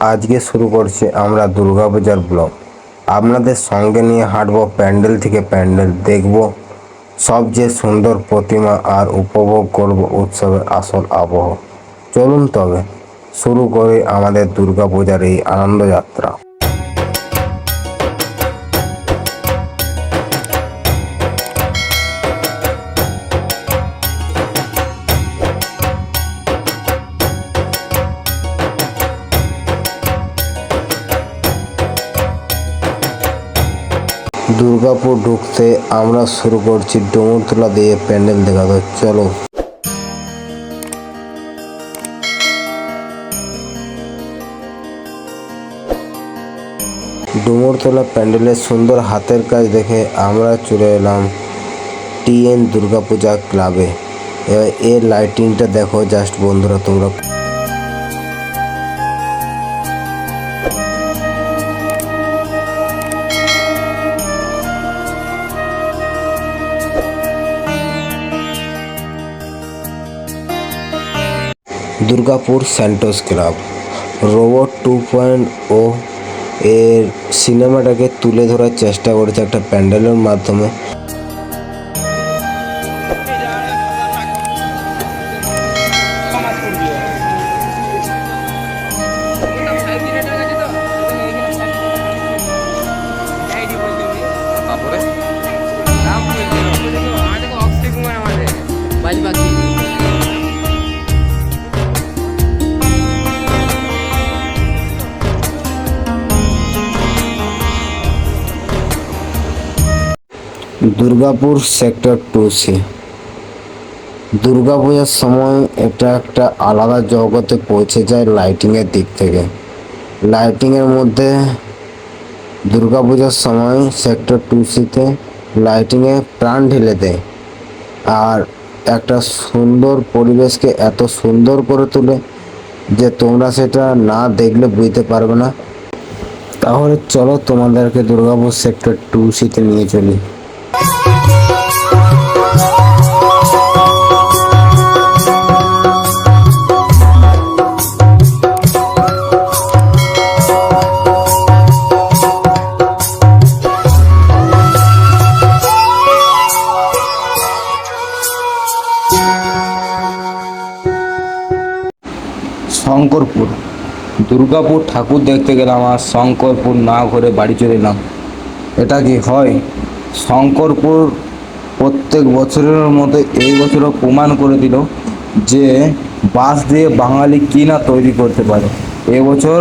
আজকে শুরু করছি আমরা দুর্গাপূজার ব্লগ। আপনাদের সঙ্গে নিয়ে হাঁটবো প্যান্ডেল থেকে প্যান্ডেল, দেখব সবচেয়ে সুন্দর প্রতিমা আর উপভোগ করব উৎসবের আসল আবহ। চলুন তবে শুরু করি আমাদের দুর্গাপূজার এই আনন্দযাত্রা। দুর্গাপুর ঢুকতে আমরা শুরু করছি ডুমুরতলা দিয়ে প্যান্ডেল দেখা। তো চলো। ডুমুরতলা প্যান্ডেলের সুন্দর হাতের কাজ দেখে আমরা চলে এলাম টিএন দুর্গাপূজা ক্লাবে। এবার এর লাইটিংটা দেখো জাস্ট বন্ধুরা তোমরা। দুর্গাপুর স্যান্টোস ক্লাব রোবট 2.0 এর সিনেমাটাকে তুলে ধরার চেষ্টা করেছে একটা প্যান্ডেলের মাধ্যমে। দুর্গাপুর সেক্টর 2C দুর্গাপূজার সময় এটা একটা আলাদা জগতে পৌঁছে যায় লাইটিংয়ের দিক থেকে। লাইটিংয়ের মধ্যে দুর্গাপূজার সময় সেক্টর 2Cতে লাইটিংয়ে প্রাণ ঢেলে দেয় আর একটা সুন্দর পরিবেশকে এত সুন্দর করে তোলে যে তোমরা সেটা না দেখলে বুঝতে পারবে না। তাহলে চলো তোমাদেরকে দুর্গাপুর সেক্টর 2Cতে নিয়ে চলি। শঙ্করপুর দুর্গাপুর ঠাকুর দেখতে গেলাম আর শঙ্করপুর না ঘুরে বাড়ি চলে এলাম। এটা কি হয়? শঙ্করপুর প্রত্যেক বছরের মতো এই বছরও প্রমাণ করে দিল যে বাঁশ দিয়ে বাঙালি কি না তৈরি করতে পারে। এবছর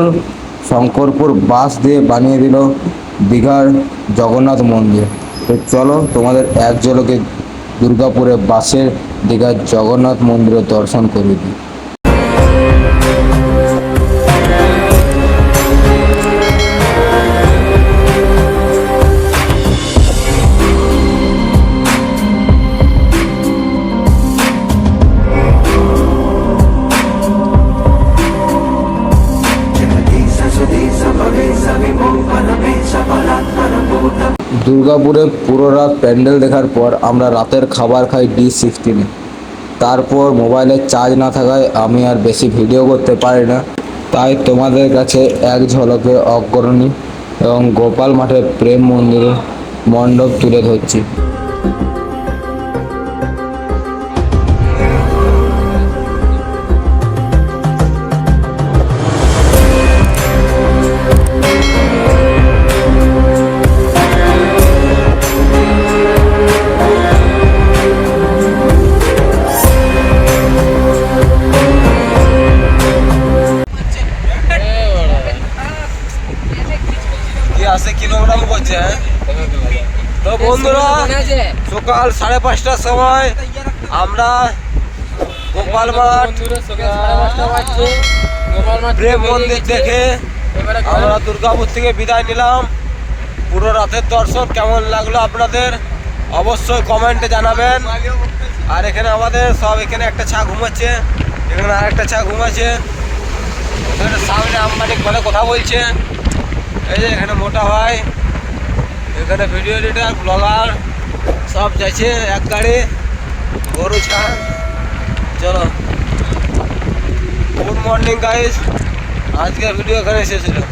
শঙ্করপুর বাঁশ দিয়ে বানিয়ে দিল দীঘার জগন্নাথ মন্দির। তো চলো তোমাদের এক ঝলকে দুর্গাপুরে বাঁশের দীঘার জগন্নাথ মন্দিরের দর্শন করে দিই। দুর্গাপুরে পুরো রাত প্যান্ডেল দেখার পর আমরা রাতের খাবার খাই D16-এ। তারপর মোবাইলের চার্জ না থাকায় আমি আর বেশি ভিডিও করতে পারি না, তাই তোমাদের কাছে এক ঝলকে অগ্রণী এবং গোপাল মাঠের প্রেম মন্দিরের মণ্ডপ তুলে ধরছি। তো বন্ধুরা সকাল 5:30টার সময় আমরা গোপাল মাঠ প্রেম মন্দির দেখে আমরা দুর্গাপুর থেকে বিদায় নিলাম। পুরো রাতের দর্শন কেমন লাগলো আপনাদের অবশ্যই কমেন্টে জানাবেন। আর এখানে আমাদের সব এখানে একটা ছা ঘুমাচ্ছে, এখানে আরেকটা ছা ঘুমাচ্ছে, এখানে সামনে আম্বানি বলে কথা বলছে। এই যে এখানে মোটা ভাই, এখানে ভিডিও এডিটার ব্লগার সব যাচ্ছে এক গাড়ি গরু ছাড়। চলো, গুড মর্নিং গাইস। আজকের ভিডিও এখানে শেষ হলো।